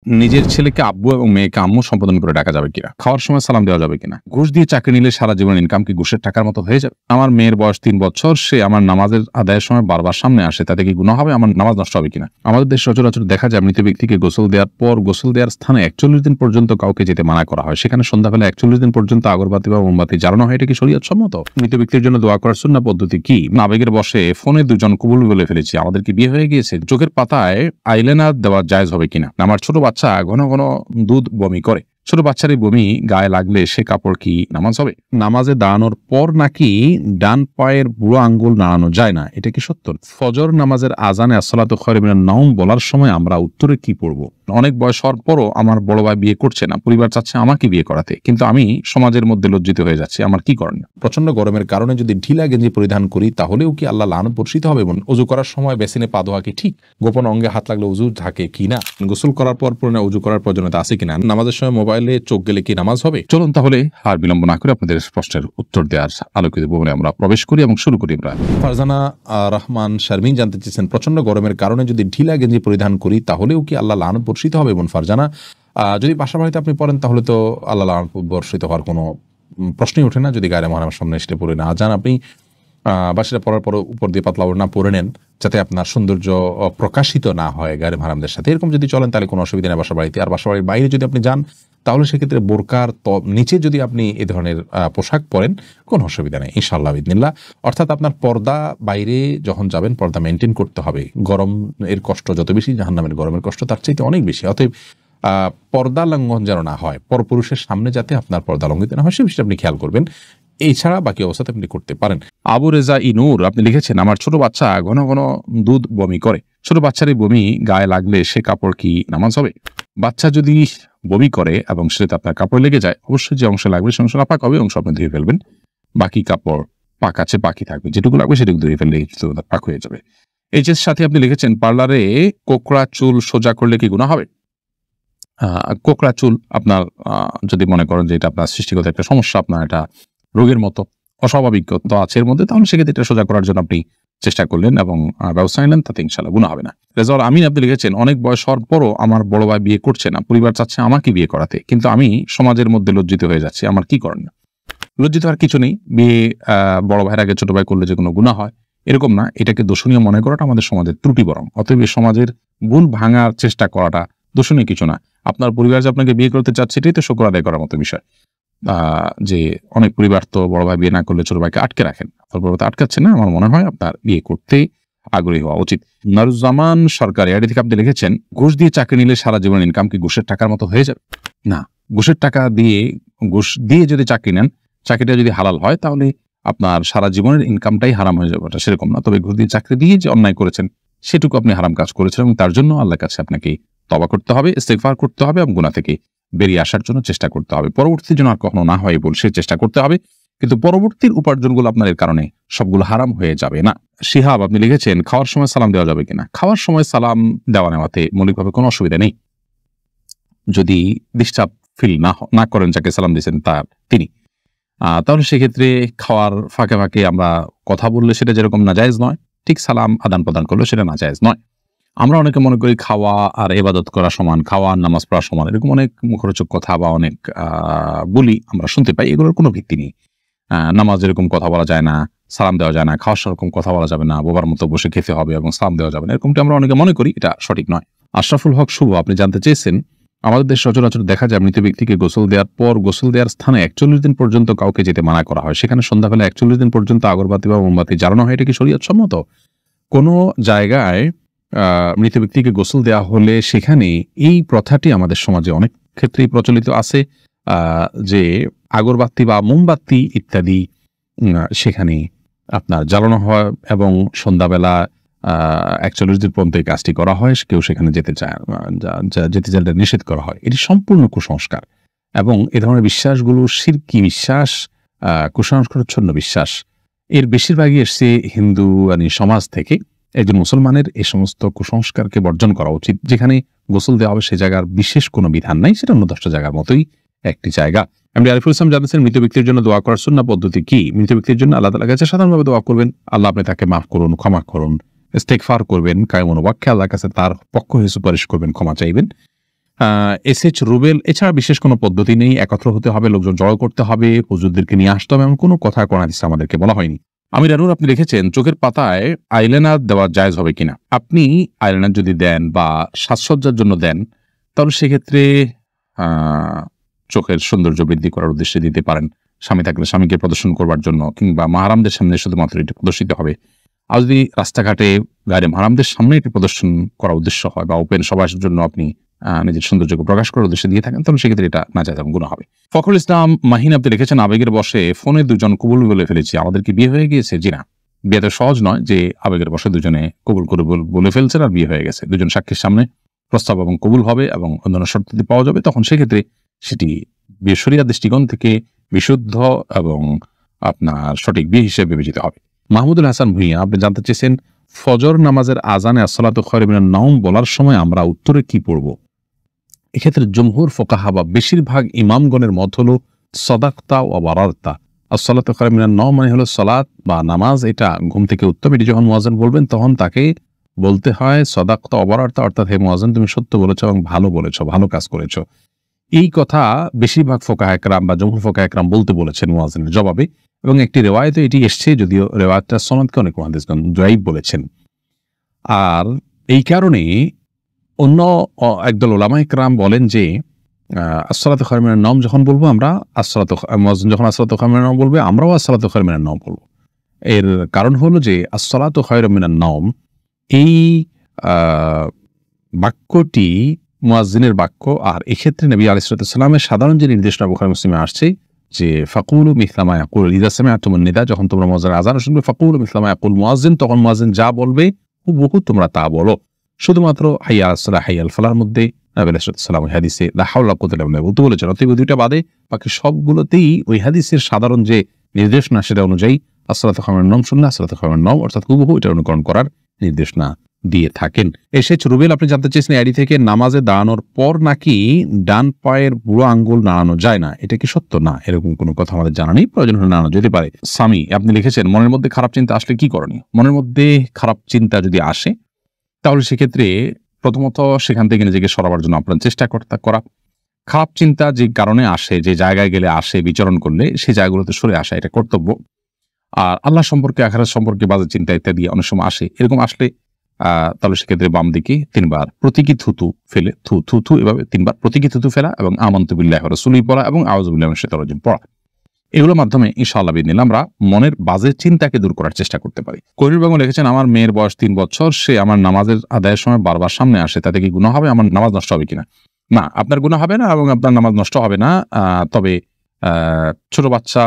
নিজের ছেলেকে আব্বু এবং মেয়েকে আম্মু সম্বোধন করে ডাকা যাবে কিনা, খাওয়ার সময় সালাম দেওয়া যাবে কিনা, ঘুষ দিয়ে চাকরি নিলে সারা জীবন ইনকাম কি ঘুষের টাকার মতো হয়ে যাবে, আমার মেয়ের বয়স 3 বছর, সে আমার নামাজের আদায়ের সময় বারবার সামনে আসে, তাতে কি গুনাহ হবে, আমার নামাজ নষ্ট হবে কিনা। আমাদের দেশ সচরাচর দেখা যায় মৃত ব্যক্তিকে গোসল দেওয়ার পর গোসল দেওয়ার স্থানে 41 দিন পর্যন্ত কাউকে যেতে মানা করা হয়, সেখানে সন্ধ্যাবেলা 41 দিন পর্যন্ত আগরবাতি বা মোমবাতি জ্বালানো হয়। এটা কি শরীয়ত সম্মত? মৃত ব্যক্তির জন্য দোয়া করার সুন্নাহ পদ্ধতি কি? আবেগের বশে ফোনে দুজন কবুল বলে ফেলেছি, আমাদের কি বিয়ে হয়ে গিয়েছে, চোখের পাতায় আইলাইনার দেওয়া জায়েজ হবে কিনা, আমার ছোট বাচ্চা ঘন ঘন দুধ বমি করে, ছোট বাচ্চারই বমি গায়ে লাগলে সে কাপড় কি নামাজ হবে? নামাজে দাঁড়ানোর পর নাকি ডান পায়ের বুড়ো আঙ্গুল নাড়ানো যায় না, এটা কি সত্য? ফজর নামাজের আজানে আসসালাতু খায়রুম মিনান নাওম বলার সময় আমরা উত্তরে কি পড়ব? অনেক বয়স হওয়ার পরও আমার বড় ভাই বিয়ে করছে না, পরিবার চাচ্ছে আমাকে বিয়ে করাতে, কিন্তু আমি সমাজের মধ্যে লজ্জিত হয়ে যাচ্ছি, আমার কি করণীয়? প্রচন্ড গরমের কারণে যদি ঢিলা গেঞ্জি পরিধান করি তাহলেও কি আল্লাহ লানত বর্ষিত হবে? উজু করার সময় বেসিনে পা ধোয়া কি ঠিক? গোপন অঙ্গে হাত লাগলে উজু থাকে কিনা? গোসল করার পর পুরনো উজু করার প্রয়োজনীয়তা আছে কিনা? নামাজের সময় মোবাইলে চোখ গেলে কি নামাজ হবে? চলুন তাহলে আর বিলম্ব না করে আপনাদের প্রশ্নের উত্তর দেওয়ার আলোকিত ভবনে আমরা প্রবেশ করি এবং শুরু করি। আমরা ফারজানা রহমান শারমিন জানতে চেয়েছেন, প্রচন্ড গরমের কারণে যদি ঢিলা গেঞ্জি পরিধান করি তাহলেও কি আল্লাহ লানত বর্ষিত হবে? ফারজানা, যদি বাসা বাড়িতে আপনি পড়েন তাহলে তো আল্লাহ লানত বর্ষিত হওয়ার কোনো প্রশ্নই ওঠে না, যদি গায়ে মহানামের সামনে এসে পড়ে না যান। আপনি বা সেটা পড়ার পর উপর দিয়ে পাতলা ওড়না পরে নেন, যাতে আপনার সৌন্দর্য প্রকাশিত না হয় গায়ে মহারামদের সাথে, এরকম যদি চলেন তাহলে কোনো অসুবিধা নেই বাসা বাড়িতে। আর বাসা বাড়ির বাইরে যদি আপনি যান তাহলে সেক্ষেত্রে বোরকার নিচে যদি আপনি এ ধরনের পোশাক পরেন কোনো অসুবিধা নেই ইনশাআল্লাহ বিদিনিল্লাহ। অর্থাৎ আপনার পর্দা বাইরে যখন যাবেন পর্দা মেনটেন করতে হবে। গরম এর কষ্ট যত বেশি, জাহান্নামের গরমের কষ্ট তার চাইতে অনেক বেশি। অতএব পর্দা লঙ্ঘন যেন না হয়, পরপুরুষের সামনে যাতে আপনার পর্দা লঙ্ঘিত না হয় সে বিষয়টা আপনি খেয়াল করবেন। এছাড়া বাকি অবস্থাতে আপনি করতে পারেন। আবু রেজা ইনুর আপনি লিখেছেন, আমার ছোট বাচ্চা ঘন ঘন দুধ বমি করে, ছোট বাচ্চারই বমি গায়ে লাগলে সে কাপড় কি নামাজ হবে? বাচ্চা যদি বমি করে এবং সেটা আপনার কাপড় লেগে যায়, অবশ্যই যে অংশ লাগবে সে অংশ নাপাক হবে, অংশ আপনি ধুয়ে ফেলবেন, বাকি কাপড় পাক আছে বাকি থাকবে, যেটুকু লাগবে সেটুকু ধুয়ে ফেললে পাক হয়ে যাবে। এই যে সাথে আপনি লিখেছেন, পার্লারে কোকড়া চুল সোজা করলে কি গুনাহ হবে? কোকড়া চুল আপনার যদি মনে করেন যে এটা আপনার সৃষ্টিগত একটা সমস্যা, আপনার এটা রোগের মতো অস্বাভাবিকতা আছে এর মধ্যে, তাহলে সেক্ষেত্রে এটা সোজা করার জন্য আপনি চেষ্টা করলেন এবং ব্যবস্থা নিলেন, তাতে ইনশাআল্লাহ গুনাহ হবে না। রেজাউল আমিন আপনি লিখেছেন, অনেক বয়স হওয়ার পরও আমার বড় ভাই বিয়ে করছে না, পরিবার চাচ্ছে আমাকে বিয়ে করাতে, কিন্তু আমি সমাজের মধ্যে লজ্জিত হয়ে যাচ্ছি, আমার কি করণীয়? লজ্জিত হওয়ার কিছু নেই। বিয়ে বড় ভাইয়ের আগে ছোট ভাই করলে যে কোনো গুনাহ হয় এরকম না, এটাকে দোষণীয় মনে করাটা আমাদের সমাজের ত্রুটি বরং। অতএব এই সমাজের ভুল ভাঙার চেষ্টা করাটা দোষণীয় কিছু না। আপনার পরিবার যে আপনাকে বিয়ে করতে চাচ্ছে এটাই তো শুকর আদায় করার মতো বিষয়। যে অনেক পরিবার তো বড় ভাই বিয়ে না করলে ছোট ভাইকে আটকে রাখেন, বড় ভাই আটকাচ্ছে না, আমার মনে হয় আপনার বিয়ে করতে আগ্রহী হওয়া উচিত। নারুজ্জামান সরকার এআইডি থেকে আপনি লিখেছেন, ঘুষ দিয়ে চাকরি নিলে সারা জীবন ইনকাম কি ঘুষের টাকার মতো হয়ে যাবে? না, ঘুষের টাকা দিয়ে ঘুষ দিয়ে যদি চাকরি নেন, চাকরিটা যদি হালাল হয় তাহলে আপনার সারা জীবনের ইনকামটাই হারাম হয়ে যাবে, এটা সেরকম না। তবে ঘুষ দিয়ে চাকরি দিয়ে যে অন্যায় করেছেন সেটুকু আপনি হারাম কাজ করেছেন এবং তার জন্য আল্লাহর কাছে আপনাকে তওবা করতে হবে, ইস্তিগফার করতে হবে এবং গুনাহ থেকে বেরিয়ে আসার জন্য চেষ্টা করতে হবে। পরবর্তীতে যেন আর কখনো না হয় বলে সে চেষ্টা করতে হবে, কিন্তু পরবর্তীর উপার্জনগুলো আপনার এর কারণে সবগুলো হারাম হয়ে যাবে না। শিহাব আপনি লিখেছেন, খাওয়ার সময় সালাম দেওয়া যাবে কিনা? খাওয়ার সময় সালাম দেওয়া নেওয়াতে মৌলিকভাবে কোনো অসুবিধা নেই, যদি ডিস্টার্ব ফিল না করেন যাকে সালাম দিয়েছেন তিনি, তাহলে সেক্ষেত্রে খাওয়ার ফাঁকে ফাঁকে আমরা কথা বললে সেটা যেরকম নাজায়েজ নয়, ঠিক সালাম আদান প্রদান করলে সেটা নাজায়েজ নয়। আমরা অনেকে মনে করি খাওয়া আর ইবাদত করা সমান, খাওয়া আর নামাজ পড়া সমান, এরকম অনেক মুখরোচক কথা বা অনেক বলি আমরা শুনতে পাই, এগুলোর কোনো ভিত্তি নেই। নামাজ এরকম কথা বলা যায় না, সালাম দেওয়া যায় না, খাওয়ার সেরকম কথা বলা যাবে না, বোবার মতো বসে খেতে হবে এবং সালাম দেওয়া যাবে না, এরকমটা আমরা অনেকে মনে করি, এটা সঠিক নয়। আশরাফুল হক শুভ আপনি জানতে চেয়েছেন, আমাদের দেশ সচরাচর দেখা যায় মৃত ব্যক্তিকে গোসল দেওয়ার পর গোসল দেওয়ার স্থানে 41 দিন পর্যন্ত কাউকে যেতে মানা করা হয়, সেখানে সন্ধ্যাবেলা 41 দিন পর্যন্ত আগরবাতি বা মোমবাতি জ্বালানো হয়, এটা কি শরীয়ত সম্মত? কোনো জায়গায় মৃত ব্যক্তিকে গোসল দেওয়া হলে সেখানে এই প্রথাটি আমাদের সমাজে অনেক ক্ষেত্রেই প্রচলিত আছে, যে আগরবাতি বা মোমবাতি ইত্যাদি সেখানে আপনার জ্বালানো হয় এবং সন্ধ্যাবেলা 41 দিন পর্যন্ত এই কাজটি করা হয়, কেউ সেখানে যেতে চাইলে নিষেধ করা হয়। এটি সম্পূর্ণ কুসংস্কার এবং এ ধরনের বিশ্বাসগুলো শিরকি বিশ্বাস, কুসংস্কারচ্ছন্ন বিশ্বাস। এর বেশিরভাগই এসছে হিন্দু সমাজ থেকে। একজন মুসলমানের এই সমস্ত কুসংস্কারকে বর্জন করা উচিত। যেখানে গোসল দেওয়া হবে সে জায়গার বিশেষ কোনো বিধান নাই, সেটা অন্য 10টা জায়গার মতোই একটি জায়গা। আমি আরিফুল ইসলাম জানতেছেন, মৃত ব্যক্তির জন্য দোয়া করার সুন্নাহ পদ্ধতি কি? মৃত ব্যক্তির জন্য আল্লাহ তাআলার কাছে সাধারণভাবে দোয়া করবেন, আল্লাহ আপনি তাকে মাফ করুন, ক্ষমা করুন, ইস্তিগফার করবেন, কায়মনোবাক্যে আল্লাহর কাছে তার পক্ষ হয়ে সুপারিশ করবেন, ক্ষমা চাইবেন। এসএইচ রুবেল, এছাড়া বিশেষ কোনো পদ্ধতি নেই, একত্র হতে হবে, লোকজন জড়ো করতে হবে, হুজুরদেরকে নিয়ে আসতে হবে, এমন কোনো কথা কোরআন হাদিসে আমাদেরকে বলা হয়নি। আমির আনুর, আপনি লিখেছেন চোখের পাতায় আইলাইনার দেওয়া জায়েজ হবে কিনা। আপনি আইলাইনার যদি দেন বা সাজসজ্জার জন্য দেন, তাহলে সেক্ষেত্রে চোখের সৌন্দর্য বৃদ্ধি করার উদ্দেশ্যে দিতে পারেন। স্বামী থাকলে স্বামীকে প্রদর্শন করবার জন্য, কিংবা মাহারামদের সামনে শুধুমাত্র এটি প্রদর্শিত হবে। আর যদি রাস্তাঘাটে গায়ে মাহারামদের সামনে এটি প্রদর্শন করার উদ্দেশ্য হয় বা ওপেন সবার জন্য আপনি নিজের সৌন্দর্যকে প্রকাশ করার উদ্দেশ্যে দিয়ে থাকেন, তাহলে সেক্ষেত্রে এটা না যায় গুনাহ হবে। ফখরুল ইসলাম মাহিন, আপনি লিখেছেন আবেগের বশে ফোনে দুজন কবুল বলে ফেলেছি, আমাদের কি বিয়ে হয়ে গিয়েছে? জি না, বিয়ে তো সহজ নয় যে আবেগের বশে দুজনে কবুল করে বলে ফেলছেন আর বিয়ে হয়ে গেছে। দুজন সাক্ষীর সামনে প্রস্তাব এবং কবুল হবে এবং অন্যান্য শর্তাদি পাওয়া যাবে, তখন সেক্ষেত্রে সেটি শরিয়ার দৃষ্টিকোণ থেকে বিশুদ্ধ এবং আপনার সঠিক বিয়ে হিসেবে বিবেচিত হবে। মাহমুদুল হাসান ভুঁইয়া, আপনি জানতে চেয়েছেন ফজর নামাজের আজানে আসসালাতু খায়রুম মিনান নাওম বলার সময় আমরা উত্তরে কি পড়ব। এক্ষেত্রে জমহুর ফুকাহা বা বেশিরভাগ ইমামগণের মত হলো সাদাকতা ওয়া বারারতা। আসসালাতু খায়রুম মিনান নাওম মানে হলো সালাত বা নামাজ, এটা ঘুম থেকে উত্তম। এটি যখন মুয়াজ্জিন বলবেন তখন তাকে বলতে হয় সাদাকতা ওয়া বারারতা, অর্থাৎ হে মুয়াজ্জিন তুমি সত্য বলেছো এবং ভালো বলেছো, ভালো কাজ করেছো। এই কথা বেশিরভাগ ফুকাহা একরাম বা জমহুর ফুকাহা একরাম বলতে বলেছেন মুয়াজ্জিনের জবাবে, এবং একটি রিওয়ায়াতে এটি এসছে, যদিও রিওয়ায়াতটা সনদকে অনেক মুহাদ্দিসগণ যায়ীফ বলেছেন। আর এই কারণে অন্য একদল উলামা ইকরাম বলেন যে আসসালাতু খায়রুম মিনান নাওম যখন বলবো আমরা, মুয়াজ্জিন যখন আসসালাতু খায়রুম মিনান নাওম বলবে, আমরাও আসসালাতু খায়রুম মিনান নাওম বলবো। এর কারণ হলো যে আসসালাতু খায়রুম মিনান নাওম এই বাক্যটি মুয়াজ্জিনের বাক্য, আর এক্ষেত্রে নবী আলাইহিস সালামের সাধারণ যে নির্দেশনা বুখারী মুসলিমে আসছে যে ফাকুলু মিসলা মা ইয়াকুল ইযা সামি'তুমুন নিদা, যখন তোমরা মুয়াজ্জিনের আযান শুনবে ফাকুলু মিসলা মা ইয়াকুল মুয়াজ্জিন, তখন মুয়াজ্জিন যা বলবে হুবহু তোমরা তা বলো। শুধুমাত্র হাইয়া আলাস সালাহ হাইয়া আল ফালাহর মধ্যে নবী আলাইহিস সালাম ওই হাদিসে লা হাওলা ওয়া কুওয়াতা ইল্লা বিল্লাহ বলতে বলেছেন। অতএব দুইটা বাদে বাকি সবগুলোতেই ওই হাদিসের সাধারণ যে নির্দেশনা সেটা অনুযায়ী আসসালাতু খায়রুম মিনান নাওম শুনলে আসসালাতু খায়রুম মিনান নাওম অর্থাৎ হুবহু এটা অনুকরণ করার নির্দেশনা দিয়ে থাকেন। এসএইচ রুবেল, আপনি জানতে চেয়েছেন আইডি থেকে নামাজে দাঁড়ানোর পর নাকি ডান পায়ের বুড়ো আঙ্গুল নাড়ানো যায় না, এটা কি সত্য? না, এরকম কোনো কথা আমাদের জানা নেই, প্রয়োজন হলে নাড়ানো যেতে পারে। সামি, আপনি লিখেছেন মনের মধ্যে খারাপ চিন্তা আসলে কি করণীয়। মনের মধ্যে খারাপ চিন্তা যদি আসে তাহলে সেক্ষেত্রে প্রথমত সেখান থেকে নিজেকে সরাবার জন্য আপনার চেষ্টা করা। খারাপ চিন্তা যে কারণে আসে, যে জায়গায় গেলে আসে, বিচরণ করলে সেই জায়গাগুলোতে সরে আসা এটা কর্তব্য। আর আল্লাহ সম্পর্কে, আখিরাত সম্পর্কে বাজে চিন্তা ইত্যাদি অনেক সময় আসে, এরকম আসলে তাহলে সেক্ষেত্রে বাম দিকে 3 বার প্রতীকী থুতু ফেলে থু এভাবে 3 বার প্রতীকী থুতু ফেলা এবং আমানতু বিল্লাহি ওয়া রাসূলিহি পড়া এবং আউযু বিল্লাহি মিনাশ শাইতানির রাজিম পড়া, এগুলোর মাধ্যমে ইনশাআল্লাহ বিদিনিল্লাহ আমরা মনের বাজে চিন্তাকে দূর করার চেষ্টা করতে পারি। কোহিনুর বেগম লিখেছেন আমার মেয়ের বয়স 3 বছর, সে আমার নামাজের আদায়ের সময় বারবার সামনে আসে, তাতে কি গুনাহ হবে? আমার নামাজ নষ্ট হবে কিনা? না, আপনার গুনাহ হবে না এবং আপনার নামাজ নষ্ট হবে না। তবে ছোট বাচ্চা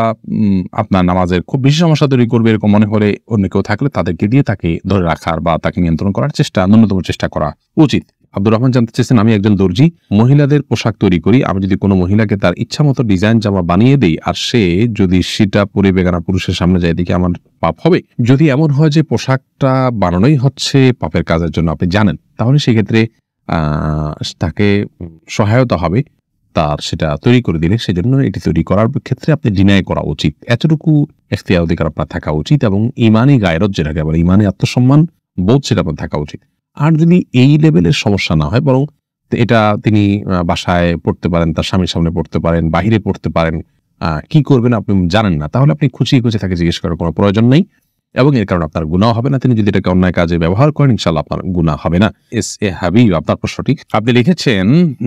আপনার নামাজের খুব বেশি সমস্যা তৈরি করবে এরকম মনে হলে অন্য কেউ থাকলে তাদেরকে দিয়ে তাকে ধরে রাখার বা তাকে নিয়ন্ত্রণ করার ন্যূনতম চেষ্টা করা উচিত। আব্দুর রহমান জানতে চেয়েছেন আমি একজন দর্জি, মহিলাদের পোশাক তৈরি করি, আমি যদি কোনো মহিলাকে তার ইচ্ছা মতো ডিজাইন জামা বানিয়ে দেই আর সে যদি সেটা পরে বেগানা পুরুষের সামনে যায়, দেখে আমার পাপ হবে? যদি এমন হয় যে পোশাকটা বানানোই হচ্ছে পাপের কাজের জন্য আপনি জানেন, তাহলে সেক্ষেত্রে তাকে সহায়তা হবে তার সেটা তৈরি করে দিলে। সেজন্য এটি তৈরি করার ক্ষেত্রে আপনি ডিনাই করা উচিত, এতটুকু এখতিয়ার অধিকার আপনার থাকা উচিত এবং ইমানি গায়রত যেটাকে বলে, ইমানি আত্মসম্মান বোধ সেটা আপনার থাকা উচিত। আর যদি এই লেভেলের সমস্যা না হয়, বরং এটা তিনি বাসায় পড়তে পারেন, তার স্বামীর সামনে পড়তে পারেন, বাহিরে পড়তে পারেন, কি করবেন আপনি জানেন না, তাহলে আপনি খুঁচিয়ে তাকে জিজ্ঞেস করার কোনো প্রয়োজন নেই এবং এর কারণে আপনার গুনাহ হবে না। তিনি যদি এটাকে অন্যায় কাজে ব্যবহার করেন ইনশাআল্লাহ আপনার গুনাহ হবে না। এস এ হাবিব, আপনার প্রশ্নটি আপনি লিখেছেন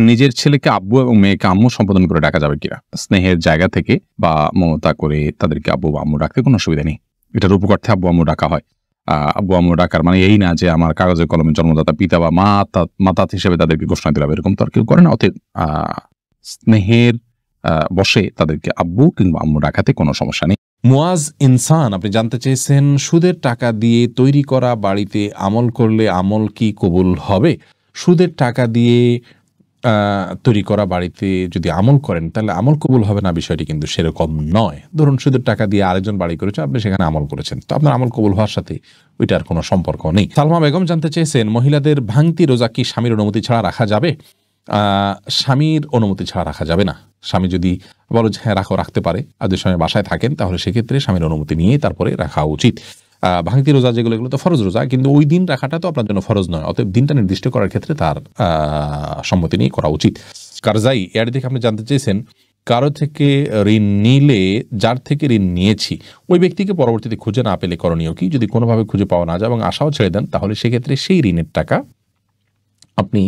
নিজের ছেলেকে আব্বু এবং মেয়েকে আম্মু সম্বোধন করে ডাকা যাবে কিনা। স্নেহের জায়গা থেকে বা মমতা করে তাদেরকে আব্বু বা আম্মু ডাকতে কোনো অসুবিধা নেই, এটার উপকর্থে আব্বু আম্মু ডাকা হয়। আব্বু আম্মু ডাকার মানে এই না যে আমার কাগজে কলমে জন্মদাতা পিতা বা মাতা হিসেবে তাদেরকে ঘোষণা দিলাম, এরকম তো আর কেউ করে না। অতএব স্নেহের বসে তাদেরকে আব্বু কিংবা আম্মু ডাকাতে কোনো সমস্যা নেই। মুয়াজ ইনসান, আপনি জানতে চেয়েছেন সুদের টাকা দিয়ে তৈরি করা বাড়িতে আমল করলে আমল কি কবুল হবে? সুদের টাকা দিয়ে তৈরি করা বাড়িতে যদি আমল করেন তাহলে আমল কবুল হবে না, বিষয়টি কিন্তু সেরকম নয়। ধরুন সুদের টাকা দিয়ে আরেকজন বাড়ি করেছে, আপনি সেখানে আমল করেছেন, তো আপনার আমল কবুল হওয়ার সাথে ওইটার কোনো সম্পর্ক নেই। সালমা বেগম জানতে চেয়েছেন মহিলাদের ভাঙতি রোজা কি স্বামীর অনুমতি ছাড়া রাখা যাবে? স্বামীর অনুমতি ছাড়া রাখা যাবে না। স্বামী যদি বলো যে হ্যাঁ রাখতে পারে, আর যে সময় বাসায় থাকেন তাহলে সেক্ষেত্রে স্বামীর অনুমতি নিয়ে তারপরে রাখা উচিত। ভাঙতি রোজা যেগুলো, এগুলো তো ফরজ রোজা, কিন্তু ওই দিন রাখাটা তো আপনার জন্য ফরজ নয়, অতএব দিনটা নির্দিষ্ট করার ক্ষেত্রে তার সম্মতি নিয়ে করা উচিত। কারজাই এর দিকে আপনি জানতে চেয়েছেন, কারো থেকে ঋণ নিলে যার থেকে ঋণ নিয়েছি ওই ব্যক্তিকে পরবর্তীতে খুঁজে না পেলে করণীয় কি? যদি কোনোভাবে খুঁজে পাওয়া না যায় এবং আশাও ছেড়ে দেন, তাহলে সেক্ষেত্রে সেই ঋণের টাকা আপনি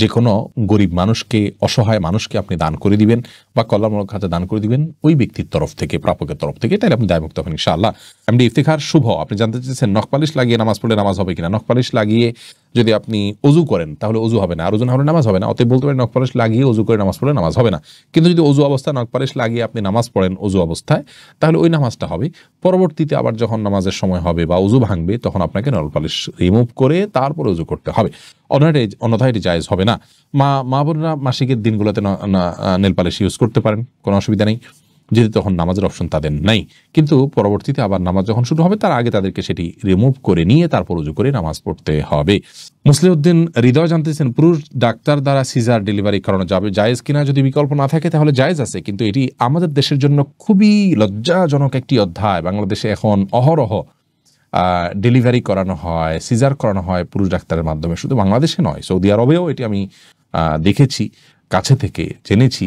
যে কোনো গরিব মানুষকে, অসহায় মানুষকে আপনি দান করে দিবেন বা কল্যাণমূলক খাতে দান করে দিবেন ওই ব্যক্তির তরফ থেকে, প্রাপকের তরফ থেকে, তাহলে আপনি দায়মুক্ত হবেন ইনশাআল্লাহ। এমডি ইফতিখার শুভ আপনি জানতে চেয়েছেন, নখপালিশ লাগিয়ে নামাজ পড়লে নামাজ হবে কিনা? নখপালিশ লাগিয়ে যদি আপনি অজু করেন তাহলে অজু হবে না, আর অজু না হলে নামাজ হবে না, অতএব বলতে পারেন নখপালিশ লাগিয়ে অজু করে নামাজ পড়লে নামাজ হবে না। কিন্তু যদি অজু অবস্থায় নখপালিশ লাগিয়ে আপনি নামাজ পড়েন অজু অবস্থায়, তাহলে ওই নামাজটা হবে। পরবর্তীতে আবার যখন নামাজের সময় হবে বা অজু ভাঙবে তখন আপনাকে নখপালিশ রিমুভ করে তারপরে অজু করতে হবে, অন্যথায় এটি জায়েজ হবে না। মা বোনরা মাসিকের দিনগুলোতে নেল পালিশ ইউজ করতে পারেন, কোনো অসুবিধা নেই, যেহেতু তখন নামাজের অপশন তাদের নাই। কিন্তু পরবর্তীতে আবার নামাজ যখন শুরু হবে তার আগে তাদেরকে সেটি রিমুভ করে নিয়ে তারপর উজু করে নামাজ পড়তে হবে। মুসলিউদ্দিন হৃদয় জানতেছেন, পুরুষ ডাক্তার দ্বারা সিজার ডেলিভারি করানো যাবে জায়েজ কিনা? যদি বিকল্প না থাকে তাহলে জায়েজ আছে, কিন্তু এটি আমাদের দেশের জন্য খুবই লজ্জাজনক একটি অধ্যায়। বাংলাদেশে এখন অহরহ ডেলিভারি করানো হয়, সিজার করানো হয় পুরুষ ডাক্তারের মাধ্যমে। শুধু বাংলাদেশে নয়, সৌদি আরবেও এটি আমি দেখেছি, কাছে থেকে জেনেছি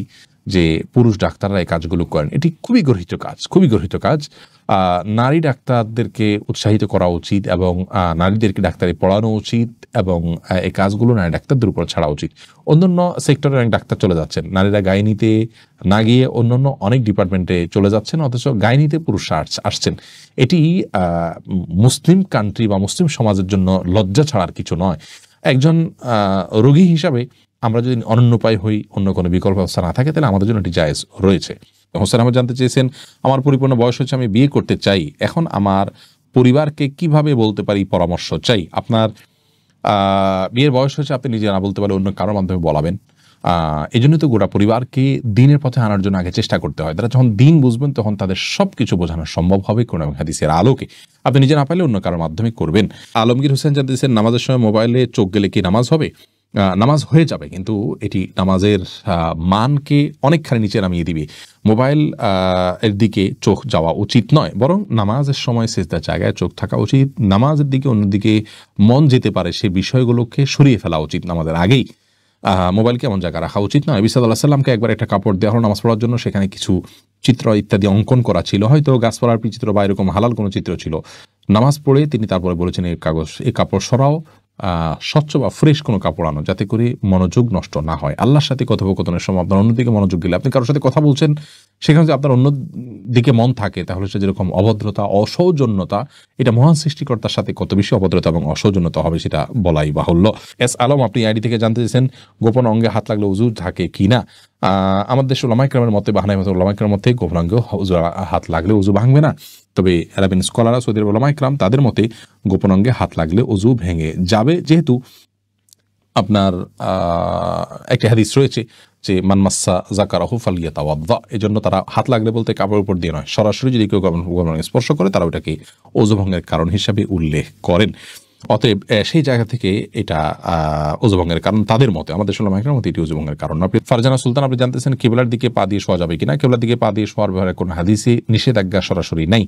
যে পুরুষ ডাক্তাররা এই কাজগুলো করেন। এটি খুবই গর্হিত কাজ, খুবই গর্হিত কাজ। নারী ডাক্তারদেরকে উৎসাহিত করা উচিত এবং নারীদেরকে ডাক্তারি পড়ানো উচিত এবং এই কাজগুলো নারী ডাক্তারদের উপর ছাড়া উচিত। অন্যান্য সেক্টরে অনেক ডাক্তার চলে যাচ্ছেন, নারীরা গাইনিতে না গিয়ে অন্যান্য অনেক ডিপার্টমেন্টে চলে যাচ্ছেন, অথচ গাইনিতে পুরুষরা আসছেন। এটি মুসলিম কান্ট্রি বা মুসলিম সমাজের জন্য লজ্জা ছাড়ার কিছু নয়। একজন রোগী হিসাবে আমরা যদি অনন্যোপায় হই, অন্য কোনো বিকল্প ব্যবস্থা না থাকে, তাহলে আমাদের জন্য এটি জায়েজ রয়েছে। হোসেন আহমদ জানতে চেয়েছেন, আমার পরিপূর্ণ বয়স হচ্ছে, আমি বিয়ে করতে চাই, এখন আমার পরিবারকে কিভাবে বলতে পারি, পরামর্শ চাই। আপনার বিয়ের বয়স হচ্ছে, আপনি নিজে না বলতে পারলে অন্য কারোর মাধ্যমে বলাবেন। এই জন্য তো গোটা পরিবারকে দিনের পথে আনার জন্য আগে চেষ্টা করতে হয়। তারা যখন দিন বুঝবেন তখন তাদের সব কিছু বোঝানো সম্ভব হবে কোন হাদিসের আলোকে। আপনি নিজে না পারলে অন্য কারোর মাধ্যমে করবেন। আলমগীর হোসেন জানতে চেয়েছেন, নামাজের সময় মোবাইলে চোখ গেলে কি নামাজ হবে? নামাজ হয়ে যাবে, কিন্তু এটি নামাজের মানকে অনেকখানি নিচে নামিয়ে দিবে। মোবাইল এর দিকে চোখ যাওয়া উচিত নয়, বরং নামাজের সময় সিজদার জায়গায় চোখ থাকা উচিত। নামাজের দিকে অন্যদিকে মন যেতে পারে সে বিষয়গুলোকে সরিয়ে ফেলা উচিত নামাজের আগেই। মোবাইলকে এমন জায়গায় রাখা উচিত নয়। নবী সাল্লাল্লাহু আলাইহি ওয়াসাল্লামকে একবার একটা কাপড় দেওয়া হলো নামাজ পড়ার জন্য, সেখানে কিছু চিত্র ইত্যাদি অঙ্কন করা ছিল, হয়তো গাছপালার চিত্র বা এরকম হালাল কোনো চিত্র ছিল। নামাজ পড়ে তিনি তারপরে বলেছেন, এই কাপড় সরাও, স্বচ্ছ বা ফ্রেশ কোনো কাপড় আনো, যাতে করে মনোযোগ নষ্ট না হয়। আল্লাহর সাথে কথোপকথনের সময় আপনার অন্যদিকে মনোযোগ দিলে, আপনি কারোর সাথে কথা বলছেন, সেখানে যদি আপনার অন্য দিকে মন থাকে, তাহলে সে যেরকম অভদ্রতা, অসৌজন্যতা, এটা মহান সৃষ্টিকর্তার সাথে কত বেশি অভদ্রতা এবং অসৌজন্যতা হবে সেটা বলাই বাহুল্য। এস আলম আপনি আইডি থেকে জানতে চেয়েছেন, গোপন অঙ্গে হাত লাগলে উযু থাকে কিনা? আমাদের দেশের উলামায়ে কেরামের মতে, বাহানাই মতে উলামায়ে কেরামের মতে গোপন অঙ্গে হাত লাগলে উযু ভাঙবে না। তবে আরবিন স্কলাররা, সৌদি আরবের উলামায়ে কেরাম, তাদের মতে গোপন অঙ্গে হাত লাগলে উযু ভেঙে যাবে, যেহেতু আপনার একটা হাদিস রয়েছে যে মান মাসসা যাকারাহু ফালিয়াতাওয়াদ্দা। এজন্য তারা হাত লাগলে বলতে কাপড়ের উপর দিয়ে নয়, সরাসরি যদি কেউ গোপন অঙ্গে স্পর্শ করে তারা ওটাকে ওযু ভঙ্গের কারণ হিসাবে উল্লেখ করেন। অতএব সেই জায়গা থেকে এটা ওযু ভঙ্গের কারণ তাদের মতে, আমাদের উলামায়ে মতে এটি ওযু ভঙ্গের কারণ। আপনি ফারজানা সুলতান আপনি জানতেছেন, কিবলার দিকে পা দিয়ে শোয়া যাবে কিনা? কিবলার দিকে পা দিয়ে শোয়ার ব্যাপারে কোনো হাদিসে নিষেধাজ্ঞা সরাসরি নাই।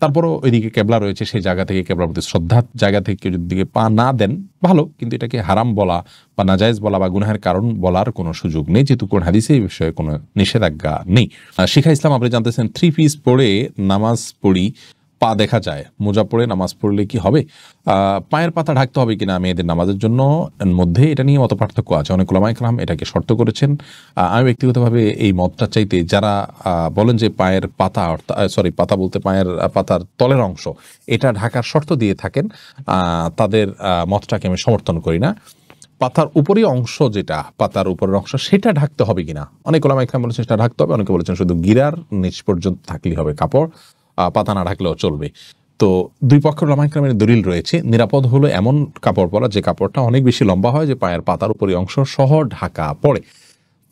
তারপরও ওইদিকে কেবলা রয়েছে, সেই জায়গা থেকে, কেবলার প্রতি শ্রদ্ধার জায়গা থেকে যদি দিকে পা না দেন ভালো, কিন্তু এটাকে হারাম বলা বা নাজায়েজ বলা বা গুনাহের কারণ বলার কোনো সুযোগ নেই, যেহেতু কোন হাদিসে এই বিষয়ে কোনো নিষেধাজ্ঞা নেই। শিখা ইসলাম আপনি জানতেছেন, 3 পিস পরে নামাজ পড়ি, পা দেখা যায়, মোজা পড়ে নামাজ পড়লে কি হবে? পায়ের পাতা ঢাকতে হবে কিনা মেয়েদের নামাজের জন্য মধ্যে, এটা নিয়ে মত পার্থক্য আছে। অনেক উলামায়ে কেরাম এটাকে শর্ত করেছেন। আমি ব্যক্তিগতভাবে এই মতটা চাইতে, যারা বলেন যে পায়ের পাতা, পাতা বলতে পায়ের পাতার তলের অংশ, এটা ঢাকার শর্ত দিয়ে থাকেন, তাদের মতটাকে আমি সমর্থন করি না। পাতার উপরের অংশ, যেটা পাতার উপরের অংশ, সেটা ঢাকতে হবে কিনা, অনেক উলামায়ে কেরাম বলেছেন সেটা ঢাকতে হবে, অনেকে বলেছেন শুধু গিরার নিচ পর্যন্ত থাকলেই হবে কাপড়, পাতা না ঢাকলেও চলবে। তো দুই পক্ষের উলামায়ে কেরামের দলিল রয়েছে। নিরাপদ হলো এমন কাপড় পরা যে কাপড়টা অনেক বেশি লম্বা হয়, যে পায়ের পাতার উপরের অংশ সহ ঢাকা পড়ে।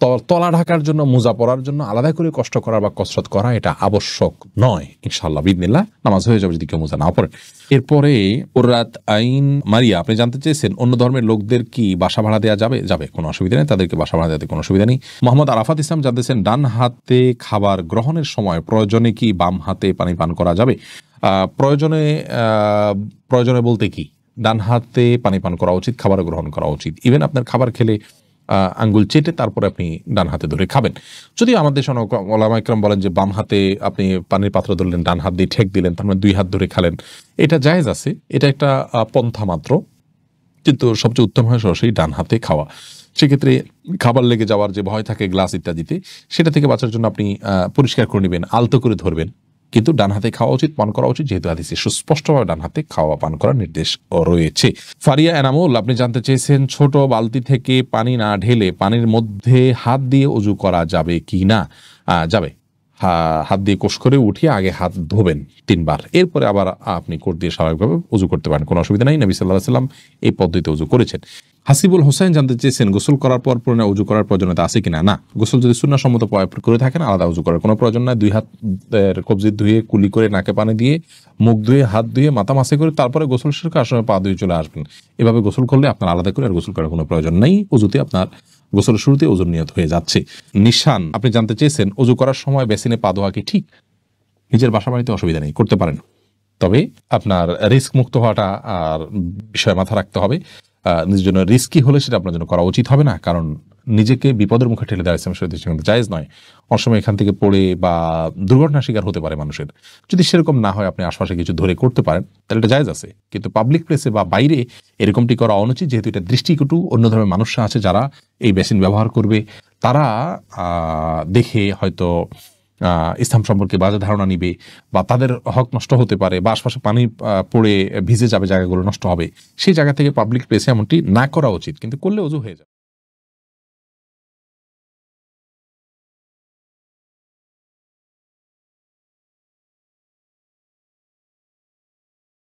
তলা ঢাকার জন্য, মোজা পরার জন্য আলাদা করে কষ্ট করা বা কসরত করা এটা আবশ্যক নয়। ইনশাআল্লাহ বিদিনিল্লাহ নামাজ হয়ে যাবে যদি কেউ মোজা না পড়েন। এরপরে কুররাত আইন মারিয়া, আপনি জানতে চেয়েছেন অন্য ধর্মের লোকদের কি বাসা ভাড়া দেওয়া যাবে? যাবে, কোনো অসুবিধা নেই, তাদেরকে বাসা ভাড়া দেওয়াতে কোনো অসুবিধা নেই। মোহাম্মদ আরাফাত ইসলাম জানতেছেন ডান হাতে খাবার গ্রহণের সময় প্রয়োজনে কি বাম হাতে পানি পান করা যাবে? প্রয়োজনে বলতে কি, ডান হাতে পানি পান করা উচিত, খাবার গ্রহণ করা উচিত। ইভেন আপনার খাবার খেলে আঙ্গুল চেটে তারপরে আপনি ডান হাতে ধরে খাবেন। যদিও আমাদের দেশে ওলামা ইকরাম বলেন যে বাম হাতে আপনি পানির পাত্র ধরলেন, ডান হাত দিয়ে ঠেক দিলেন, তার মানে 2 হাত ধরে খালেন, এটা জায়েজ আছে, এটা একটা পন্থা মাত্র, কিন্তু সবচেয়ে উত্তম হয় সরাসরি ডান হাতে খাওয়া। সেক্ষেত্রে খাবার লেগে যাওয়ার যে ভয় থাকে গ্লাস ইত্যাদিতে, সেটা থেকে বাঁচার জন্য আপনি পরিষ্কার করে নেবেন, আলতো করে ধরবেন, কিন্তু ডান হাতে খাওয়া উচিত, পান করা উচিত, যেহেতু হাদিসে সুস্পষ্টভাবে ডান হাতে খাওয়া পান করার নির্দেশ রয়েছে। ফারিয়া এনামুল, আপনি জানতে চেয়েছেন ছোট বালতি থেকে পানি না ঢেলে পানির মধ্যে হাত দিয়ে ওযু করা যাবে কি না? যাবে। হাত দিয়ে কোষ করে উঠিয়ে আগে হাত ধোবেন 3 বার, এরপরে আবার আপনি কোট দিয়ে স্বাভাবিকভাবে ওযু করতে পারেন, কোনো অসুবিধা নাই। নবী সাল্লাল্লাহু আলাইহি ওয়াসাল্লাম এই পদ্ধতিতে ওযু করেছেন। হাসিবুল হোসেন জানতে চেয়েছেন গোসল করার পর পুনরায় ওযু করার প্রয়োজনীয়তা আছে কিনা? না, গোসল যদি সুন্নাহ সম্মত করে থাকেন আলাদা ওযু করার কোনো প্রয়োজন নাই। 2 হাতের কবজি ধুয়ে, কুলি করে, নাকে পানি দিয়ে, মুখ ধুয়ে, হাত ধুয়ে, মাথা মাসে করে তারপরে গোসল শেষ করে আসার সময় পা ধুয়ে চলে আসবেন। এভাবে গোসল করলে আপনার আলাদা করে আর গোসল করার কোনো প্রয়োজন নেই। ওযুতে আপনার গোসলের শুরুতে ওযুর নিয়ত হয়ে যাচ্ছে। নিশান, আপনি জানতে চেয়েছেন ওযু করার সময় বেসিনে পা ধোয়া কি ঠিক? নিজের বাসা বাড়িতে অসুবিধা নেই, করতে পারেন, তবে আপনার রিস্ক মুক্ত হওয়াটা আর বিষয় মাথা রাখতে হবে। নিজের জন্য রিস্কি হলে সেটা আপনার জন্য করা উচিত হবে না, কারণ নিজেকে বিপদের মুখে ঠেলে দেওয়া ইসলামের শরীয়তে কিন্তু জায়েজ নয়। অনেক সময় এখান থেকে পড়ে বা দুর্ঘটনার শিকার হতে পারে মানুষের। যদি সেরকম না হয়, আপনি আশপাশে কিছু ধরে করতে পারেন, তাহলে এটা জায়েজ আছে, কিন্তু পাবলিক প্লেসে বা বাইরে এরকমটি করা অনুচিত, যেহেতু এটা দৃষ্টিকটু। অন্য ধরনের মানুষরা আছে যারা এই বেসিন ব্যবহার করবে, তারা দেখে হয়তো ইসলাম সম্পর্কে বাজে ধারণা নিবে, বা তাদের হক নষ্ট হতে পারে, বা আশপাশে পানি পড়ে ভিজে যাবে, জায়গাগুলো নষ্ট হবে। সেই জায়গা থেকে পাবলিক প্লেসে এমনটি না করা উচিত, কিন্তু করলে ওযু হয়ে যাবে।